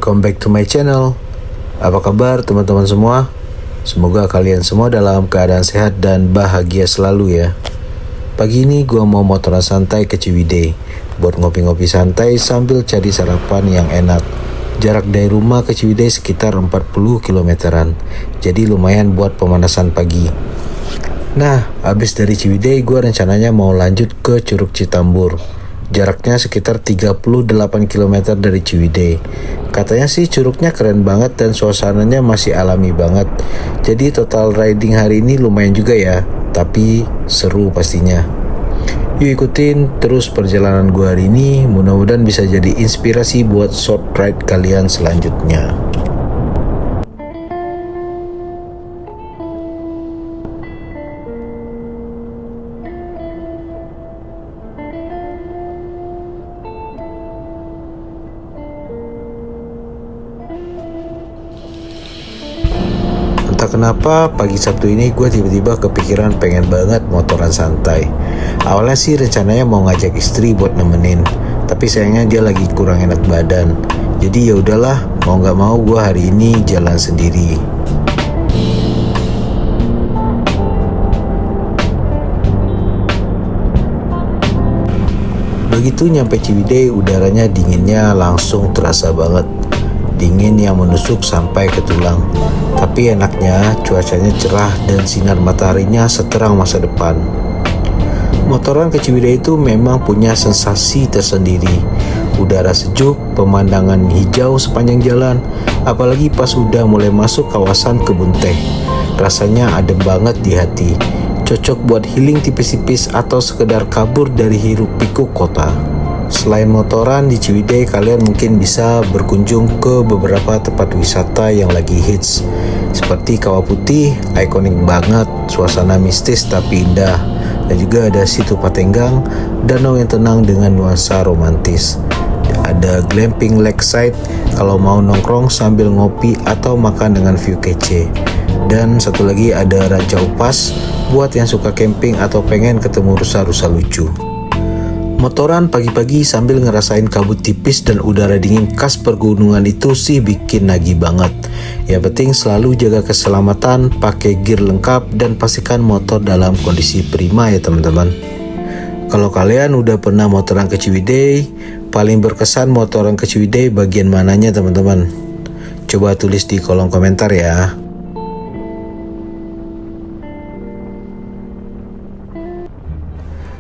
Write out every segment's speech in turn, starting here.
welcome back to my channel. Apa kabar teman-teman semua? Semoga kalian semua dalam keadaan sehat dan bahagia selalu ya. Pagi ini gue mau motoran santai ke Ciwidey buat ngopi-ngopi santai sambil cari sarapan yang enak. Jarak dari rumah ke Ciwidey sekitar 40 kilometeran, jadi lumayan buat pemanasan pagi. Nah, abis dari Ciwidey gue rencananya mau lanjut ke Curug Citambur. Jaraknya sekitar 38 km dari Ciwidey. Katanya sih curugnya keren banget dan suasananya masih alami banget. Jadi total riding hari ini lumayan juga ya, tapi seru pastinya. Yuk ikutin terus perjalanan gua hari ini, mudah-mudahan bisa jadi inspirasi buat short ride kalian selanjutnya. Entah kenapa pagi Sabtu ini gue tiba-tiba kepikiran pengen banget motoran santai. Awalnya sih rencananya mau ngajak istri buat nemenin, tapi sayangnya dia lagi kurang enak badan. Jadi ya udahlah, mau nggak mau gue hari ini jalan sendiri. Begitu nyampe Ciwidey, udaranya dinginnya langsung terasa banget. Dingin yang menusuk sampai ke tulang. Tapi enaknya cuacanya cerah dan sinar mataharinya seterang masa depan. Motoran ke Ciwidey itu memang punya sensasi tersendiri. Udara sejuk, pemandangan hijau sepanjang jalan, apalagi pas udah mulai masuk kawasan kebun teh. Rasanya adem banget di hati. Cocok buat healing tipis-tipis atau sekedar kabur dari hiruk pikuk kota. Selain motoran di Ciwidey, kalian mungkin bisa berkunjung ke beberapa tempat wisata yang lagi hits, seperti Kawah Putih, ikonik banget, suasana mistis tapi indah, dan juga ada Situ Patenggang, danau yang tenang dengan nuansa romantis. Ada glamping lakeside kalau mau nongkrong sambil ngopi atau makan dengan view kece. Dan satu lagi ada Ranca Upas buat yang suka camping atau pengen ketemu rusa-rusa lucu. Motoran pagi-pagi sambil ngerasain kabut tipis dan udara dingin khas pergunungan itu sih bikin nagih banget. Yang penting selalu jaga keselamatan, pakai gear lengkap, dan pastikan motor dalam kondisi prima ya teman-teman. Kalau kalian udah pernah motoran ke Ciwidey, paling berkesan motoran ke Ciwidey bagian mananya teman-teman? Coba tulis di kolom komentar ya.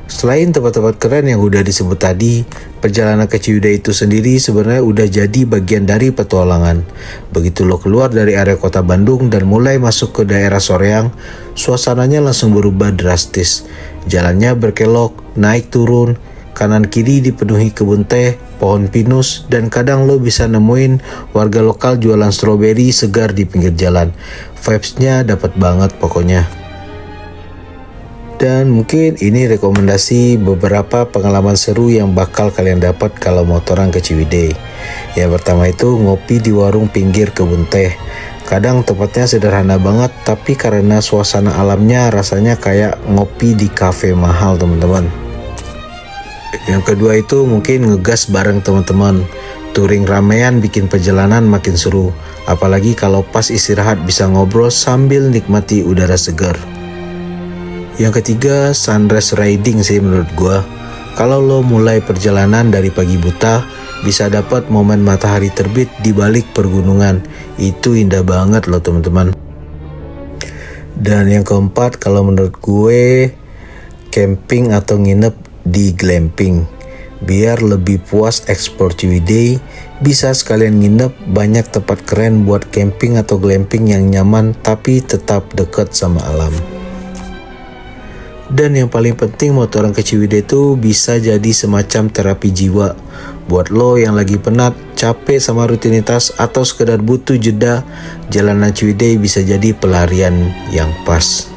Selain tempat-tempat keren yang udah disebut tadi, perjalanan ke Ciwidey itu sendiri sebenarnya udah jadi bagian dari petualangan. Begitu lo keluar dari area kota Bandung dan mulai masuk ke daerah Soreang, suasananya langsung berubah drastis. Jalannya berkelok, naik turun, kanan kiri dipenuhi kebun teh, pohon pinus, dan kadang lo bisa nemuin warga lokal jualan stroberi segar di pinggir jalan. Vibes-nya dapat banget pokoknya. Dan mungkin ini rekomendasi beberapa pengalaman seru yang bakal kalian dapat kalau motoran ke Ciwidey. Yang pertama itu ngopi di warung pinggir kebun teh. Kadang tempatnya sederhana banget, tapi karena suasana alamnya rasanya kayak ngopi di kafe mahal teman-teman. Yang kedua itu mungkin ngegas bareng teman-teman. Touring ramean bikin perjalanan makin seru. Apalagi kalau pas istirahat bisa ngobrol sambil nikmati udara segar. Yang ketiga, sunrise riding sih menurut gua. Kalau lo mulai perjalanan dari pagi buta, bisa dapat momen matahari terbit di balik pergunungan. Itu indah banget loh teman-teman. Dan yang keempat, kalau menurut gue, camping atau nginep di glamping. Biar lebih puas eksplor Ciwidey, bisa sekalian nginep, banyak tempat keren buat camping atau glamping yang nyaman tapi tetap dekat sama alam. Dan yang paling penting, motoran ke Ciwidey itu bisa jadi semacam terapi jiwa. Buat lo yang lagi penat, capek sama rutinitas, atau sekedar butuh jeda, jalanan Ciwidey bisa jadi pelarian yang pas.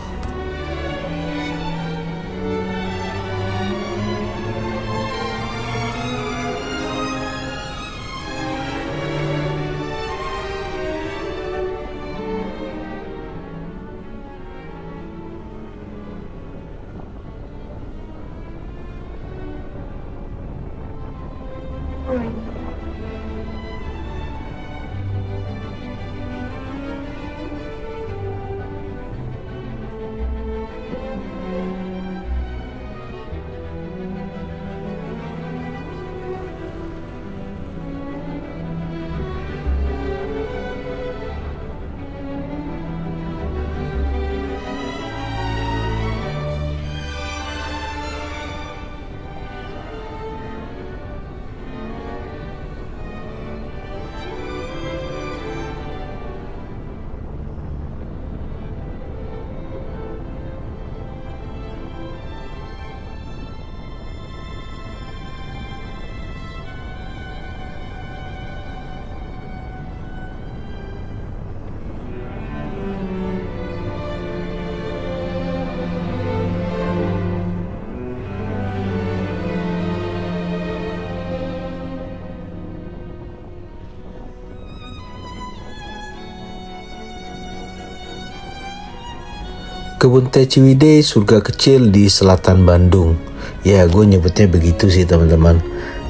Kebun Teh Ciwidey, surga kecil di selatan Bandung. Ya, gue nyebutnya begitu sih teman-teman.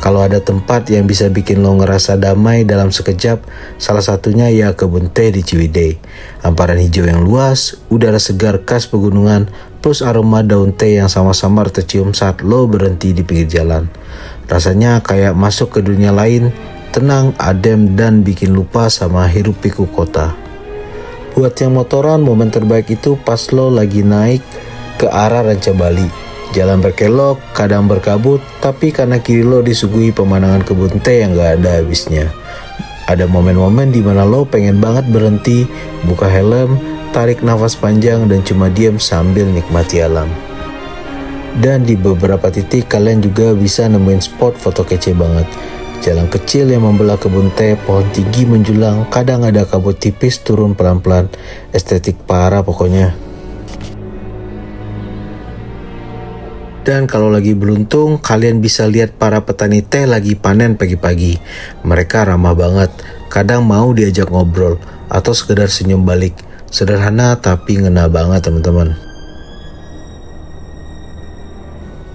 Kalau ada tempat yang bisa bikin lo ngerasa damai dalam sekejap, salah satunya ya kebun teh di Ciwidey. Hamparan hijau yang luas, udara segar khas pegunungan, plus aroma daun teh yang sama-sama tercium saat lo berhenti di pinggir jalan. Rasanya kayak masuk ke dunia lain, tenang, adem, dan bikin lupa sama hiruk pikuk kota. Buat yang motoran, momen terbaik itu pas lo lagi naik ke arah Ranca Bali. Jalan berkelok, kadang berkabut, tapi karena kiri lo disuguhi pemandangan kebun teh yang gak ada habisnya. Ada momen-momen di mana lo pengen banget berhenti, buka helm, tarik nafas panjang, dan cuma diam sambil nikmati alam. Dan di beberapa titik kalian juga bisa nemuin spot foto kece banget. Jalan kecil yang membelah kebun teh, pohon tinggi menjulang, kadang ada kabut tipis turun pelan-pelan. Estetik parah pokoknya. Dan kalau lagi beruntung, kalian bisa lihat para petani teh lagi panen pagi-pagi. Mereka ramah banget, kadang mau diajak ngobrol, atau sekedar senyum balik. Sederhana tapi ngena banget teman-teman.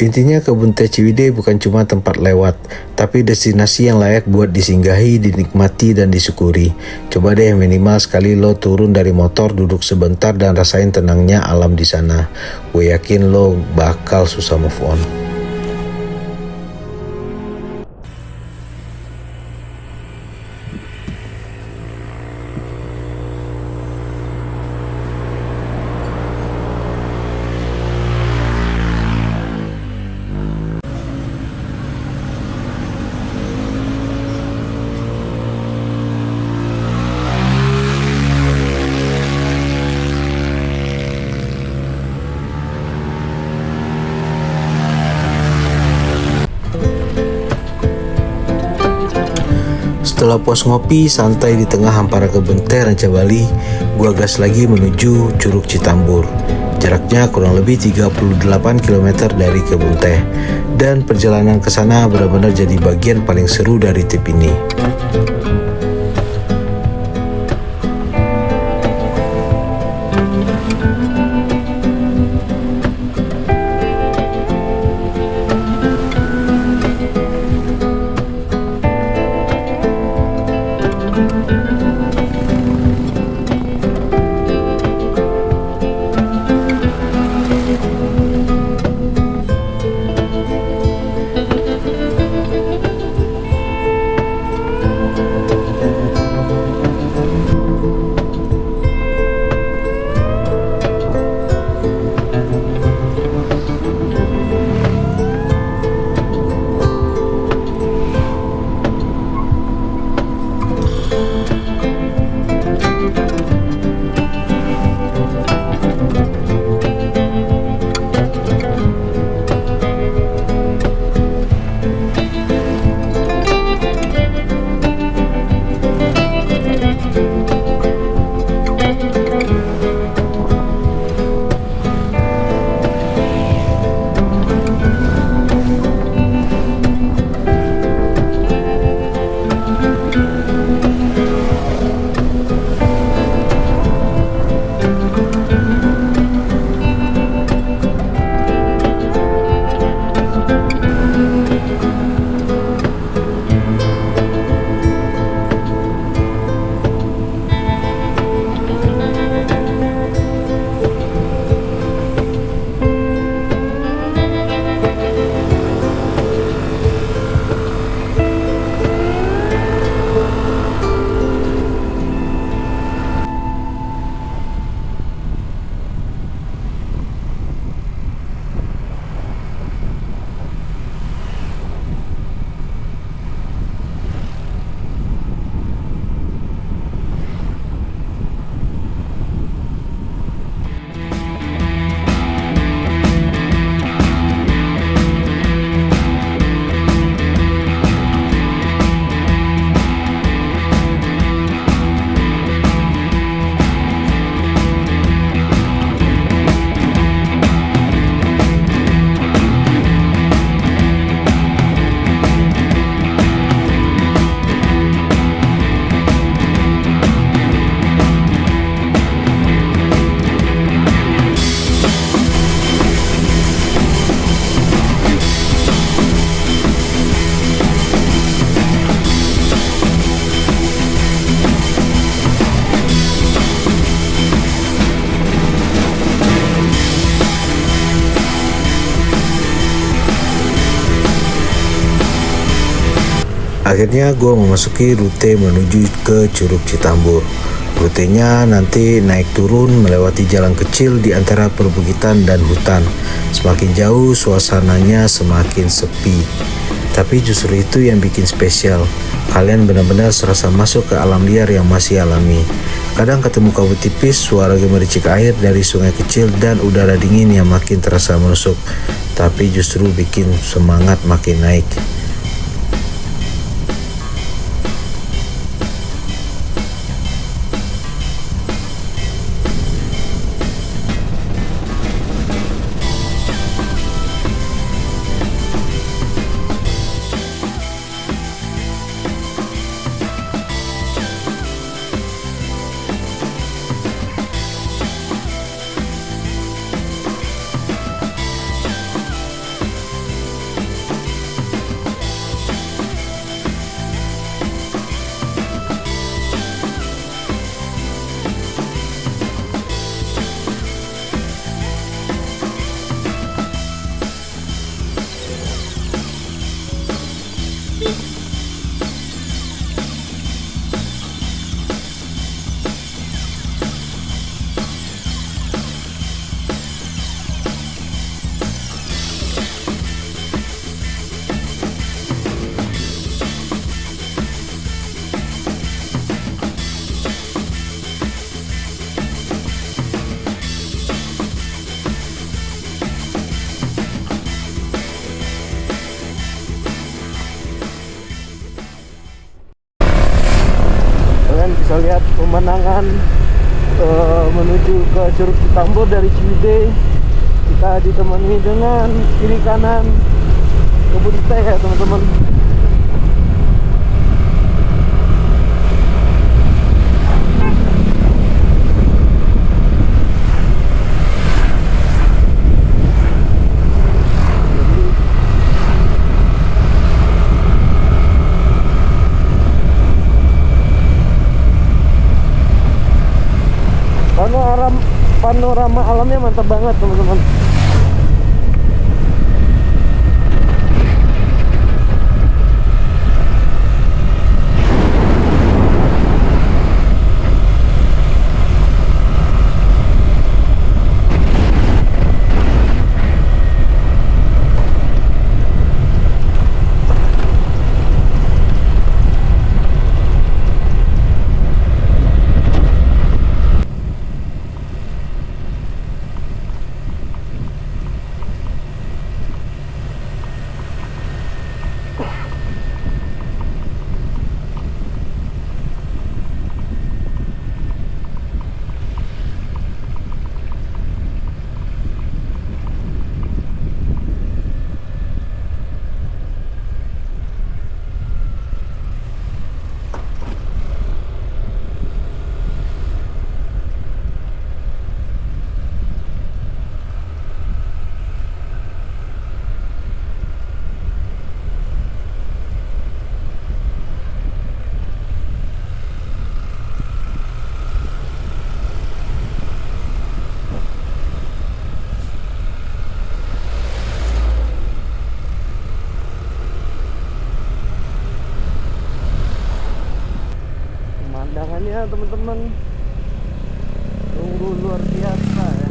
Intinya kebun teh Ciwidey bukan cuma tempat lewat, tapi destinasi yang layak buat disinggahi, dinikmati, dan disyukuri. Coba deh minimal sekali lo turun dari motor, duduk sebentar, dan rasain tenangnya alam di sana. Gue yakin lo bakal susah move on. Setelah puas ngopi santai di tengah hamparan kebun teh Ranca Bali, gua gas lagi menuju Curug Citambur. Jaraknya kurang lebih 38 km dari kebun teh. Dan perjalanan ke sana benar-benar jadi bagian paling seru dari trip ini. Akhirnya gue memasuki rute menuju ke Curug Citambur. Rutenya nanti naik turun melewati jalan kecil di antara perbukitan dan hutan. Semakin jauh suasananya semakin sepi. Tapi justru itu yang bikin spesial. Kalian benar-benar serasa masuk ke alam liar yang masih alami. Kadang ketemu kabut tipis, suara gemericik air dari sungai kecil, dan udara dingin yang makin terasa menusuk. Tapi justru bikin semangat makin naik. Kalian bisa lihat pemandangan menuju ke Curug Citambur dari Ciwidey. Kita ditemani dengan kiri kanan kebun teh ya teman-teman. Panorama alamnya mantap banget teman-teman. Pemandangannya teman-teman sungguh luar biasa ya.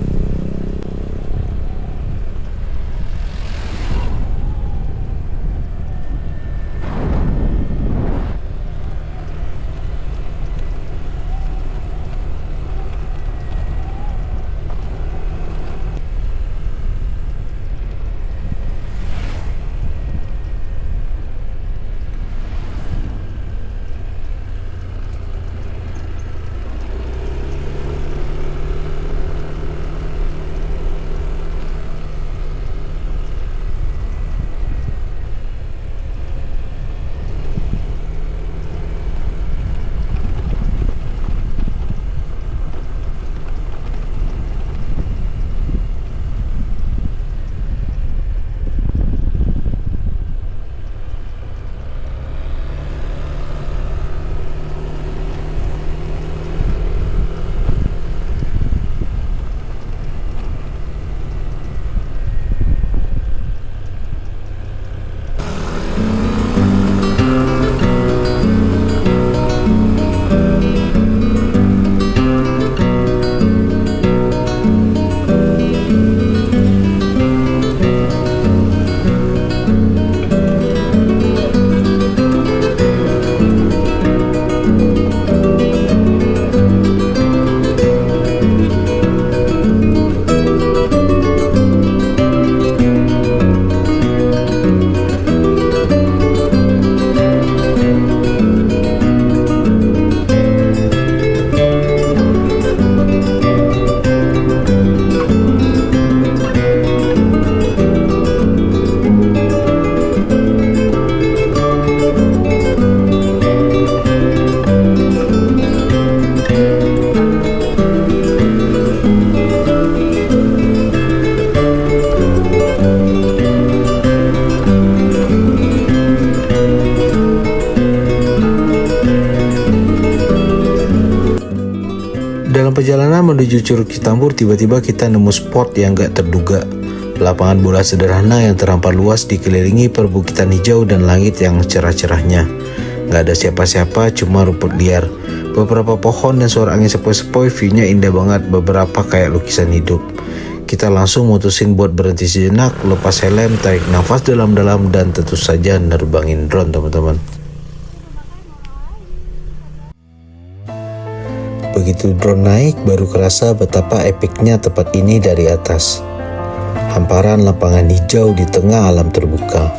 perjalanan menuju Curug Citambur, tiba-tiba kita nemu spot yang gak terduga. Lapangan bola sederhana yang terampar luas dikelilingi perbukitan hijau dan langit yang cerah-cerahnya. Gak ada siapa-siapa, cuma rumput liar, beberapa pohon dan suara angin sepoi-sepoi. View-nya indah banget, beberapa kayak lukisan hidup. Kita langsung mutusin buat berhenti sejenak, lepas helm, tarik nafas dalam-dalam, dan tentu saja nerbangin drone, teman-teman. Begitu drone naik, baru kerasa betapa epiknya tempat ini dari atas. Hamparan lapangan hijau di tengah alam terbuka,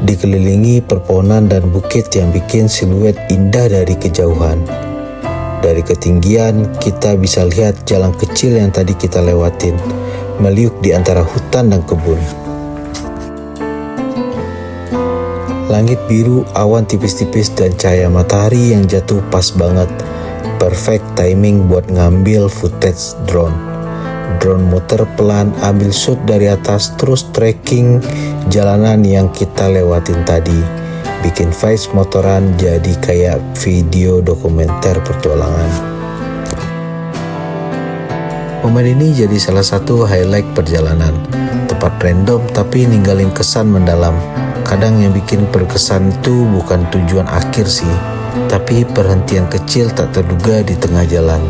dikelilingi perpohonan dan bukit yang bikin siluet indah dari kejauhan. Dari ketinggian, kita bisa lihat jalan kecil yang tadi kita lewatin, meliuk di antara hutan dan kebun. Langit biru, awan tipis-tipis, dan cahaya matahari yang jatuh pas banget. Perfect timing buat ngambil footage drone. Drone muter pelan, ambil shoot dari atas, terus tracking jalanan yang kita lewatin tadi. Bikin vibes motoran jadi kayak video dokumenter petualangan. Momen ini jadi salah satu highlight perjalanan. Tepat random tapi ninggalin kesan mendalam. Kadang yang bikin berkesan itu bukan tujuan akhir sih, tapi perhentian kecil tak terduga di tengah jalan.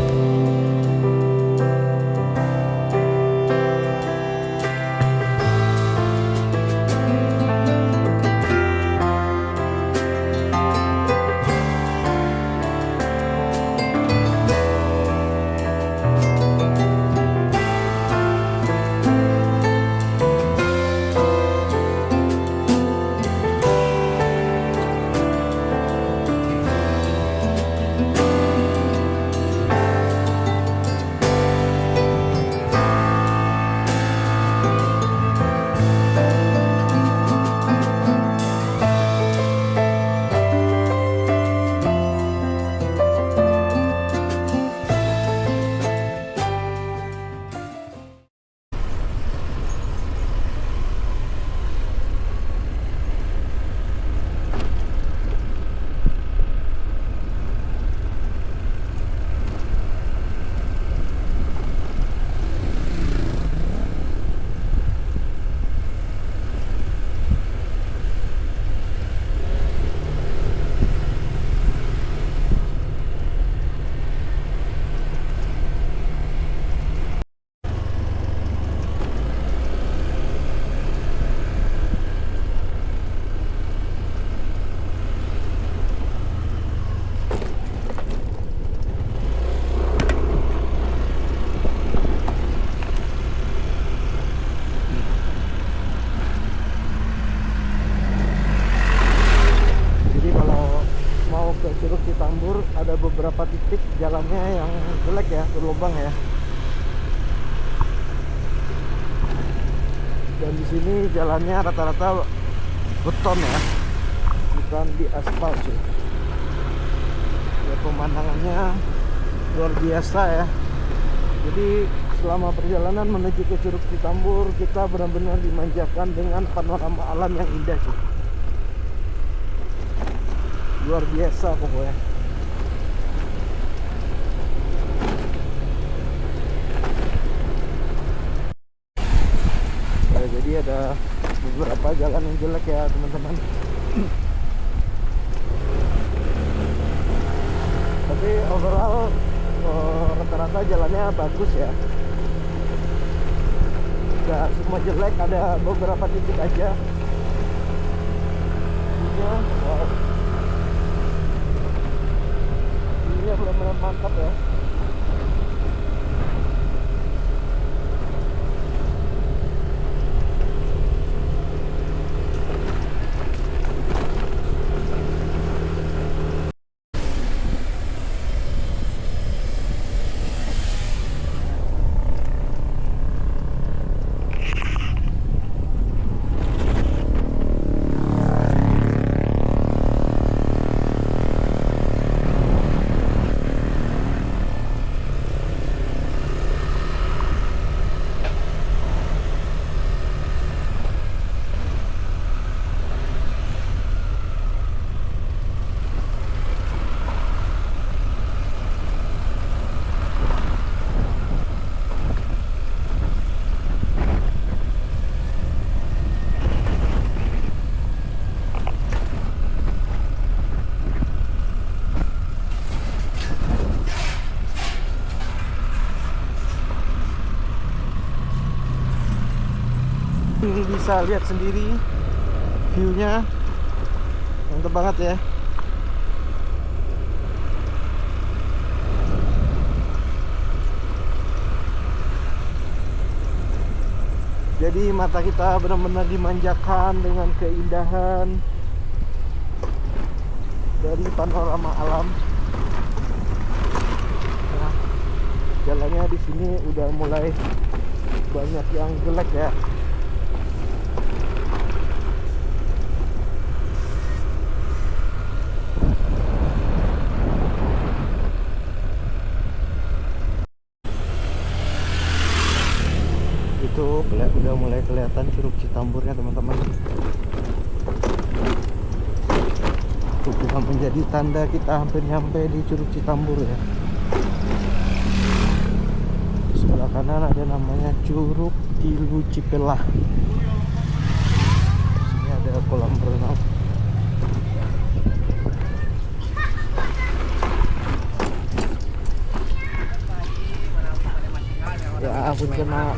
Curug Citambur ada beberapa titik jalannya yang jelek ya, berlubang ya. Dan di sini jalannya rata-rata beton ya, bukan di aspal sih. Ya, pemandangannya luar biasa ya. Jadi selama perjalanan menuju ke Curug Citambur, kita benar-benar dimanjakan dengan panorama alam yang indah sih. Luar biasa pokoknya. Ya, jadi ada beberapa jalan yang jelek ya teman-teman. Tapi overall rata-rata jalannya bagus ya. Gak semua jelek, ada beberapa titik aja. Wow. Ini benar-benar mantap ya. Bisa lihat sendiri view-nya, mantap banget ya. Jadi mata kita benar-benar dimanjakan dengan keindahan dari panorama alam. Nah, jalannya di sini udah mulai banyak yang jelek ya. Itu udah mulai kelihatan Curug Citamburnya teman-teman. Itu sudah menjadi tanda kita hampir nyampe di Curug Citambur ya. Sebelah kanan ada namanya Curug Tilu Cipelah. Sini ada kolam renang. Ya ampun kena.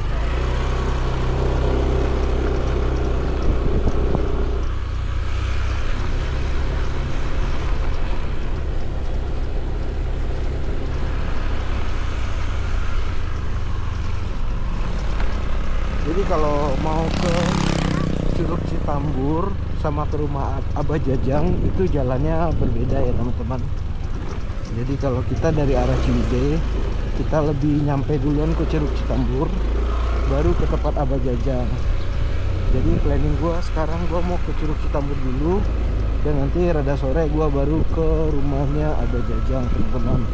Jadi kalau mau ke Curug Citambur sama ke rumah Abah Jajang itu jalannya berbeda ya teman-teman. Jadi kalau kita dari arah Ciwidey, kita lebih nyampe duluan ke Curug Citambur, baru ke tempat Abah Jajang. Jadi planning gua sekarang gua mau ke Curug Citambur dulu, dan nanti rada sore gua baru ke rumahnya Abah Jajang teman-teman.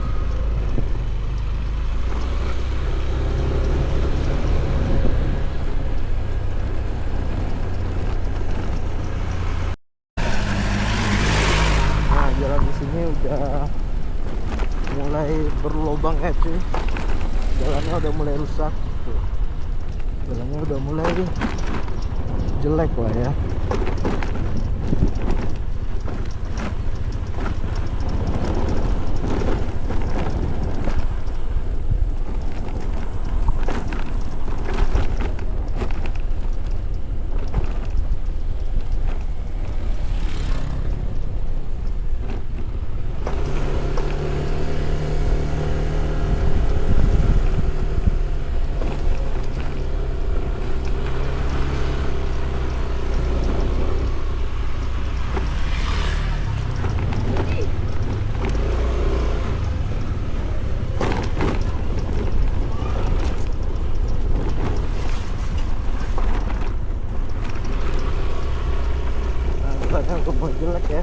Jalan di sini udah mulai berlubang ya cuy. Jalannya udah mulai rusak tuh. Jalannya udah mulai jelek lah ya. Jalannya udah mulai jelek ya.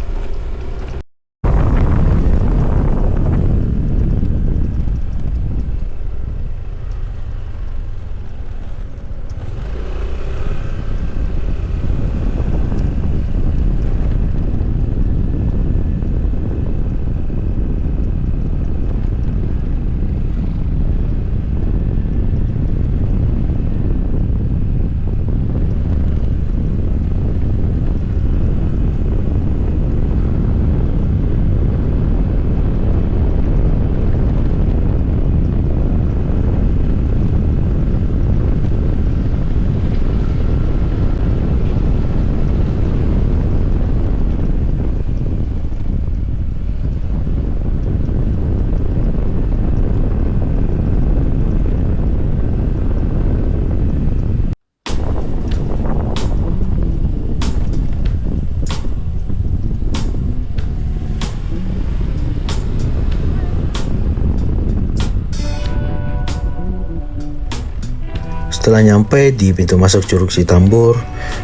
Setelah nyampe di pintu masuk Curug Citambur,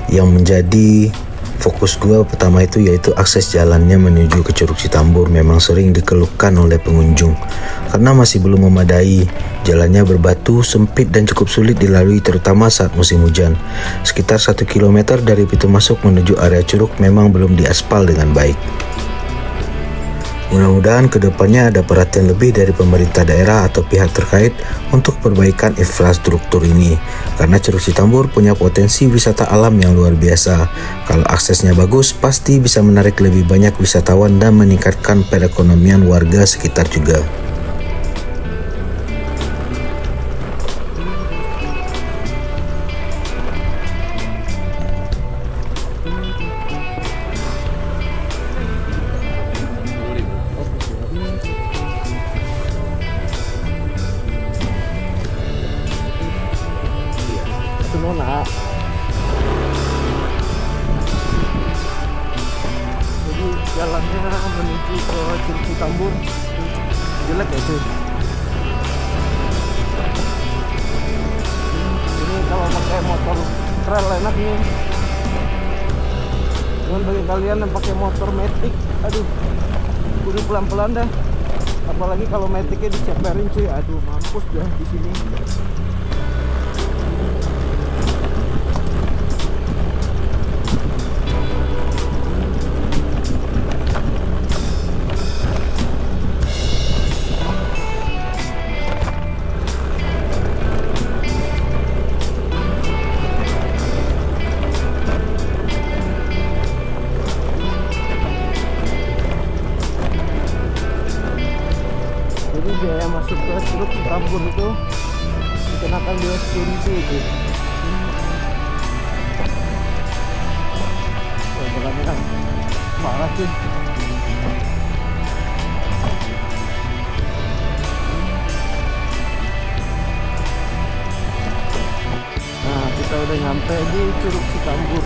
yang menjadi fokus gua pertama itu yaitu akses jalannya menuju ke Curug Citambur memang sering dikeluhkan oleh pengunjung karena masih belum memadai. Jalannya berbatu, sempit dan cukup sulit dilalui terutama saat musim hujan. Sekitar 1 km dari pintu masuk menuju area curug memang belum diaspal dengan baik. Mudah-mudahan kedepannya ada perhatian lebih dari pemerintah daerah atau pihak terkait untuk perbaikan infrastruktur ini, karena Curug Citambur punya potensi wisata alam yang luar biasa. Kalau aksesnya bagus, pasti bisa menarik lebih banyak wisatawan dan meningkatkan perekonomian warga sekitar juga. Jadi jalannya menuju ke Curug Citambur jelek ya cuy. Ini kalau pakai motor trail enak nih. Cuman bagi kalian yang pakai motor matic, aduh, kudu pelan-pelan dah. Apalagi kalau maticnya diceperin cuy, aduh mampus dah di sini. Jadi biaya masuk ke Curug Citambur itu dikenakan 20.000 itu. Jalannya kan parah sih. Nah, kita udah nyampe di Curug Citambur.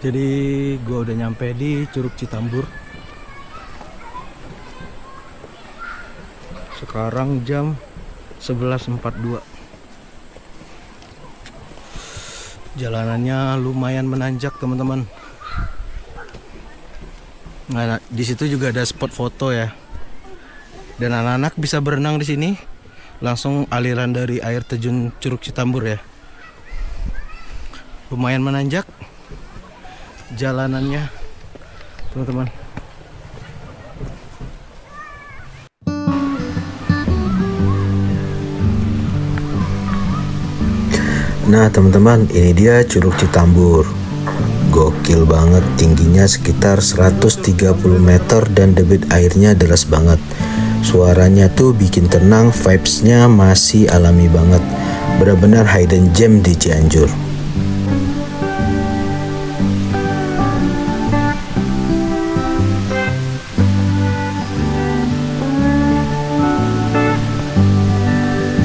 Jadi gua udah nyampe di Curug Citambur. Sekarang jam 11.42. Jalanannya lumayan menanjak teman-teman. Nah, di situ juga ada spot foto ya. Dan anak-anak bisa berenang di sini. Langsung aliran dari air terjun Curug Citambur ya. Lumayan menanjak jalanannya teman-teman. Nah teman-teman, ini dia Curug Citambur. Gokil banget, tingginya sekitar 130 meter dan debit airnya deras banget. Suaranya tuh bikin tenang, vibes-nya masih alami banget. Benar-benar hidden gem di Cianjur.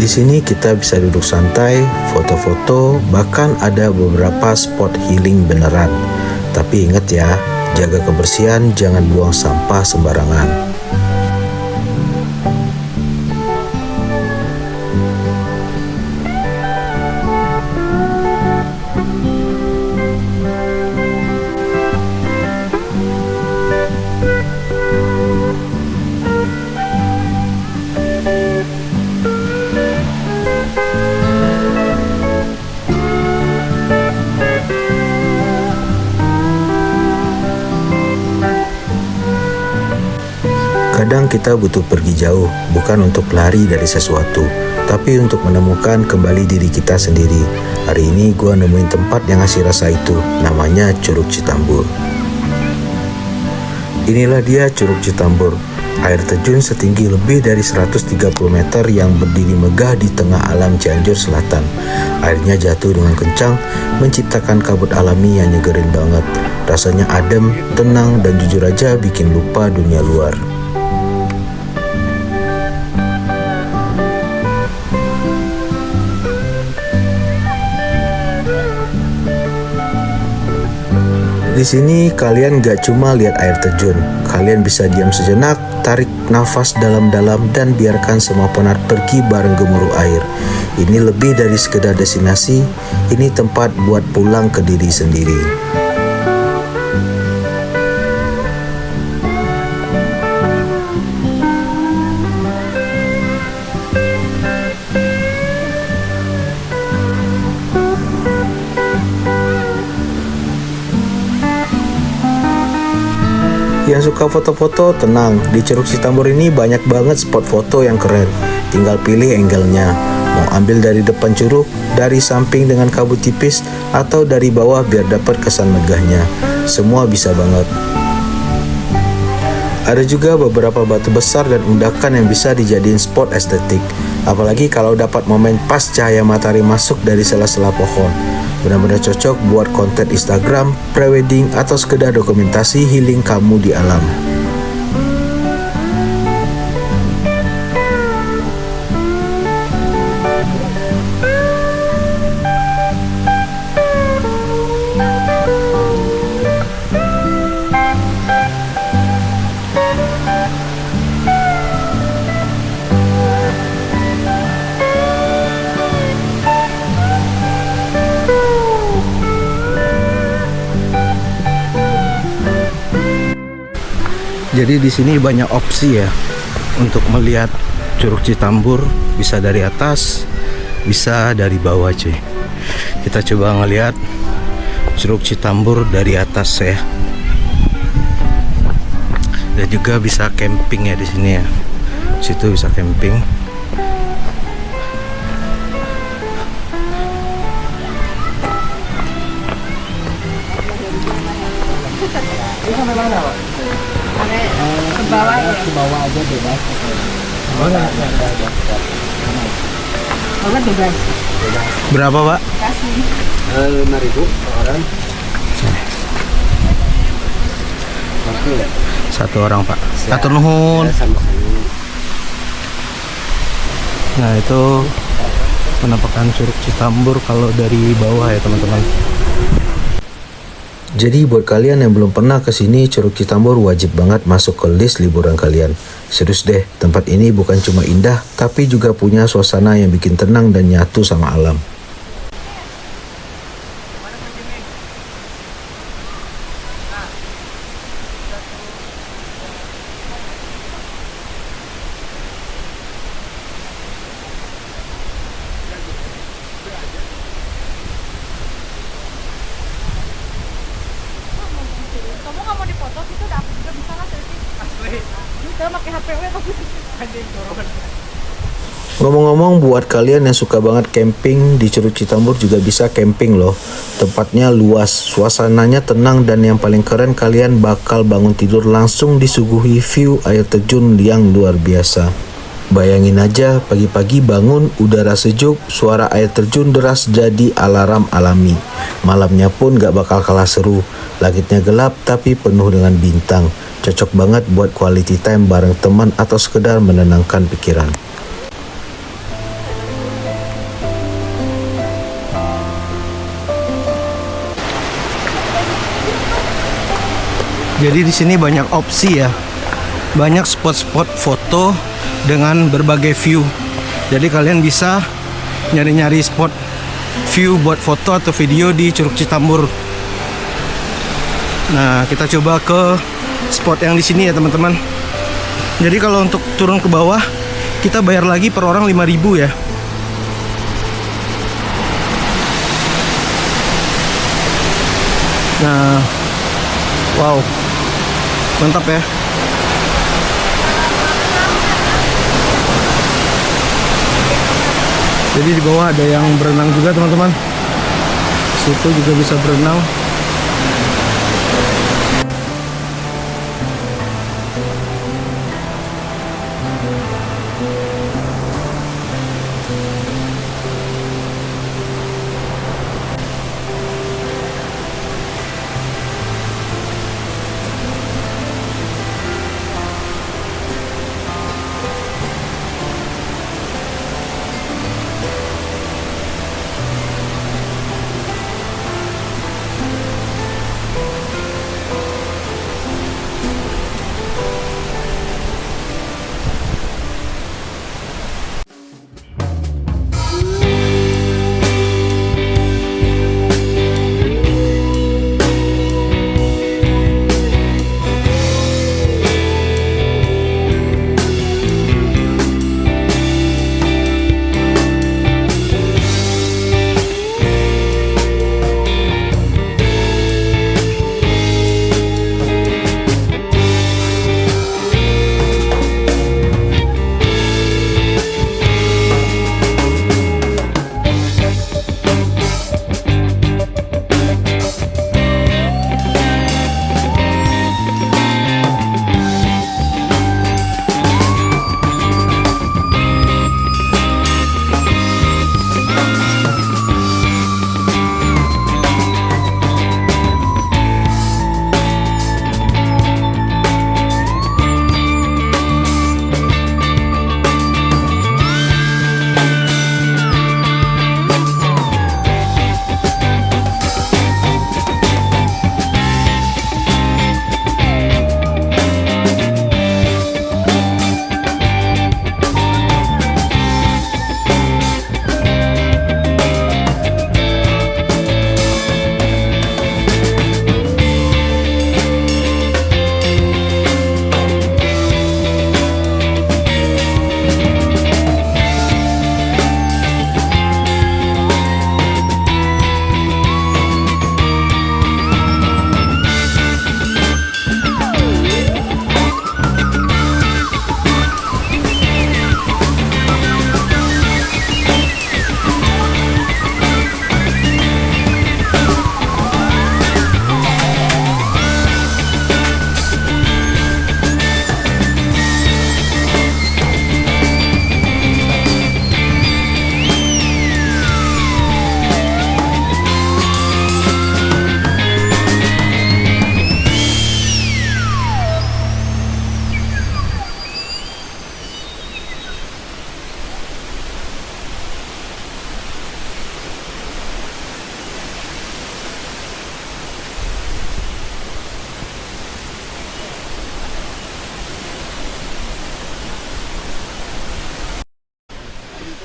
Di sini kita bisa duduk santai, foto-foto, bahkan ada beberapa spot healing beneran. Tapi ingat ya, jaga kebersihan, jangan buang sampah sembarangan. Kadang kita butuh pergi jauh, bukan untuk lari dari sesuatu, tapi untuk menemukan kembali diri kita sendiri. Hari ini gua nemuin tempat yang ngasih rasa itu, namanya Curug Citambur. Inilah dia Curug Citambur, air terjun setinggi lebih dari 130 meter yang berdiri megah di tengah alam Cianjur Selatan. Airnya jatuh dengan kencang, menciptakan kabut alami yang nyegerin banget. Rasanya adem, tenang, dan jujur aja bikin lupa dunia luar. Di sini kalian gak cuma lihat air terjun, kalian bisa diam sejenak, tarik nafas dalam-dalam dan biarkan semua penat pergi bareng gemuruh air. Ini lebih dari sekedar destinasi, ini tempat buat pulang ke diri sendiri. Bagi yang suka foto-foto, tenang, di Curug Citambur ini banyak banget spot foto yang keren. Tinggal pilih angle-nya. Mau ambil dari depan curug, dari samping dengan kabut tipis, atau dari bawah biar dapat kesan megahnya. Semua bisa banget. Ada juga beberapa batu besar dan undakan yang bisa dijadiin spot estetik. Apalagi kalau dapat momen pas cahaya matahari masuk dari sela-sela pohon. Benar-benar cocok buat konten Instagram, prewedding, atau sekedar dokumentasi healing kamu di alam. Jadi di sini banyak opsi ya untuk melihat Curug Citambur, bisa dari atas, bisa dari bawah cuy. Kita coba ngelihat Curug Citambur dari atas ya. Dan juga bisa camping ya di sini ya. Situ bisa camping. Ke bawah ya. Ke bawah aja bebas. Bawah bebas. Berapa, Pak? Kasih. 5.000 per orang. Oke. Satu orang, Pak. Atur nuhun. Sama-sama. Nah, itu penampakan Curug Citambur kalau dari bawah ya, teman-teman. Jadi buat kalian yang belum pernah ke sini, Curug Citambur wajib banget masuk ke list liburan kalian. Serius deh, tempat ini bukan cuma indah, tapi juga punya suasana yang bikin tenang dan nyatu sama alam. Kamu nggak mau dipoto gitu, udah aku juga bisa lah selfie. Kita pakai HP tapi anjing turun. Ngomong-ngomong, buat kalian yang suka banget camping, di Curug Citambur juga bisa camping loh. Tempatnya luas, suasananya tenang, dan yang paling keren kalian bakal bangun tidur langsung disuguhi view air terjun yang luar biasa. Bayangin aja pagi-pagi bangun, udara sejuk, suara air terjun deras jadi alarm alami. Malamnya pun gak bakal kalah seru. Langitnya gelap tapi penuh dengan bintang. Cocok banget buat quality time bareng teman atau sekedar menenangkan pikiran. Jadi di sini banyak opsi ya. Banyak spot-spot foto dengan berbagai view. Jadi kalian bisa nyari-nyari spot view buat foto atau video di Curug Citambur. Nah, kita coba ke spot yang di sini ya, teman-teman. Jadi kalau untuk turun ke bawah, kita bayar lagi per orang 5.000 ya. Nah, wow, mantap ya. Jadi di bawah ada yang berenang juga, teman-teman. Situ juga bisa berenang.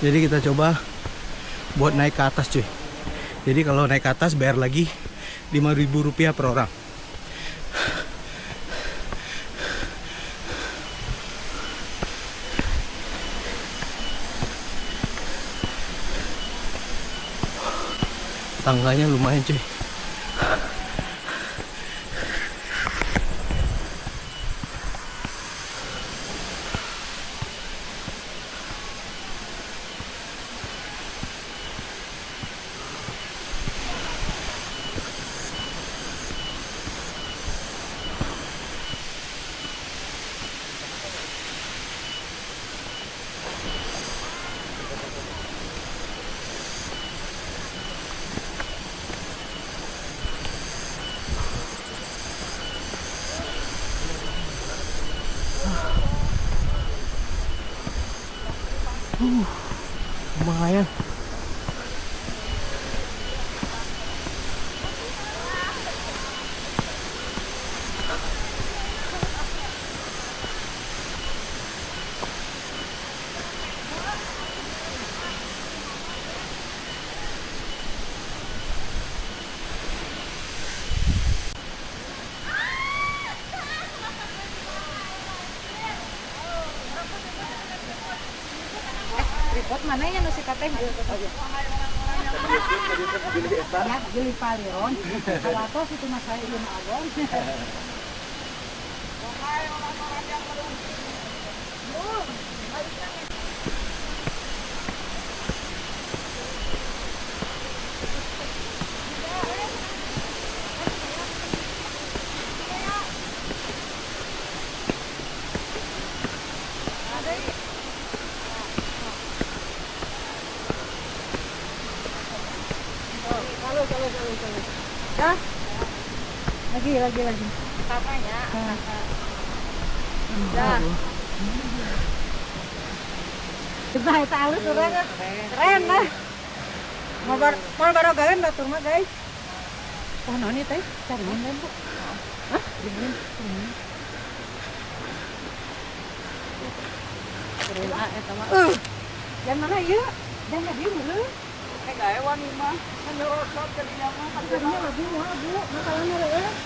Jadi kita coba buat naik ke atas cuy. Jadi kalau naik ke atas bayar lagi 5.000 rupiah per orang. Tangganya lumayan cuy. Lumayan. Tripod mana ya nu si kateh? Oh iya. Ya, jeli paliron. Kalau tos itu mah saya ieu agon. Dah. Lagi. Apanya? Dah. Kita eta alus urang. Keren lah. Mau baru gawean batur mah guys. Oh naon ieu teh? Cariin dan Bu. Hah? Cariin. Keren eta mah. Yang mana ieu? Dan tadi dulu. Kayak gawe nih mah. Kan rosot jadinya mah. Jadinya lagi mah Bu. Masalahnya leueuh.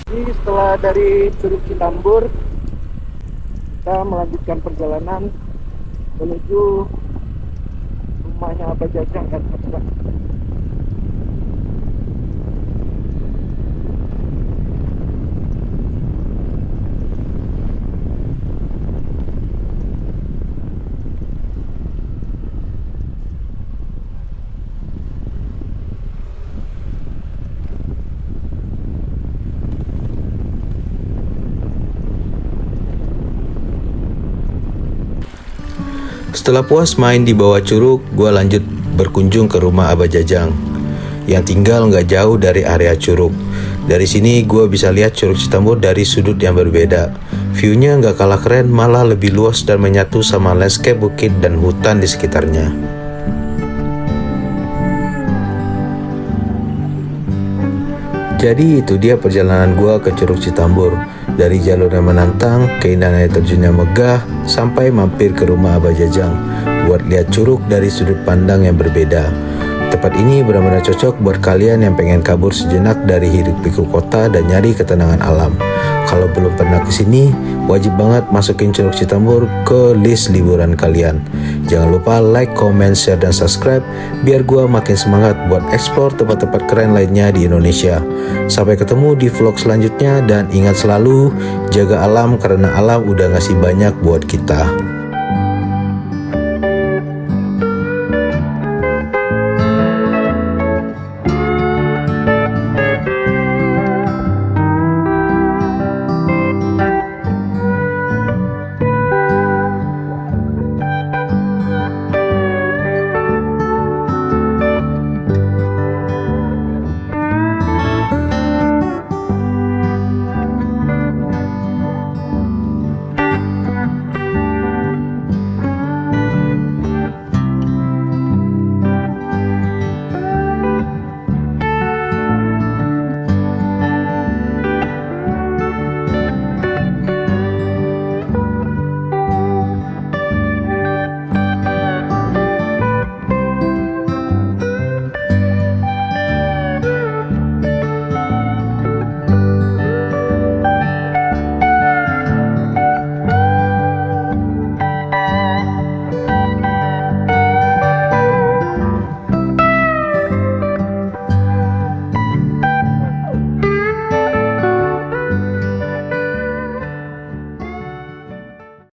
Jadi setelah dari Curug Citambur, kita melanjutkan perjalanan menuju rumahnya Abah Jajang kan teman-teman. Setelah puas main di bawah curug, gue lanjut berkunjung ke rumah Abah Jajang yang tinggal nggak jauh dari area curug. Dari sini gue bisa lihat Curug Citambur dari sudut yang berbeda. View-nya nggak kalah keren, malah lebih luas dan menyatu sama landscape bukit dan hutan di sekitarnya. Jadi itu dia perjalanan gua ke Curug Citambur. Dari jalur yang menantang, keindahan air terjunnya megah, sampai mampir ke rumah Abah Jajang buat lihat curug dari sudut pandang yang berbeda. Tempat ini benar-benar cocok buat kalian yang pengen kabur sejenak dari hiruk pikuk kota dan nyari ketenangan alam. Kalau belum pernah kesini, wajib banget masukin Curug Citambur ke list liburan kalian. Jangan lupa like, comment, share, dan subscribe biar gua makin semangat buat eksplor tempat-tempat keren lainnya di Indonesia. Sampai ketemu di vlog selanjutnya dan ingat selalu jaga alam karena alam udah ngasih banyak buat kita.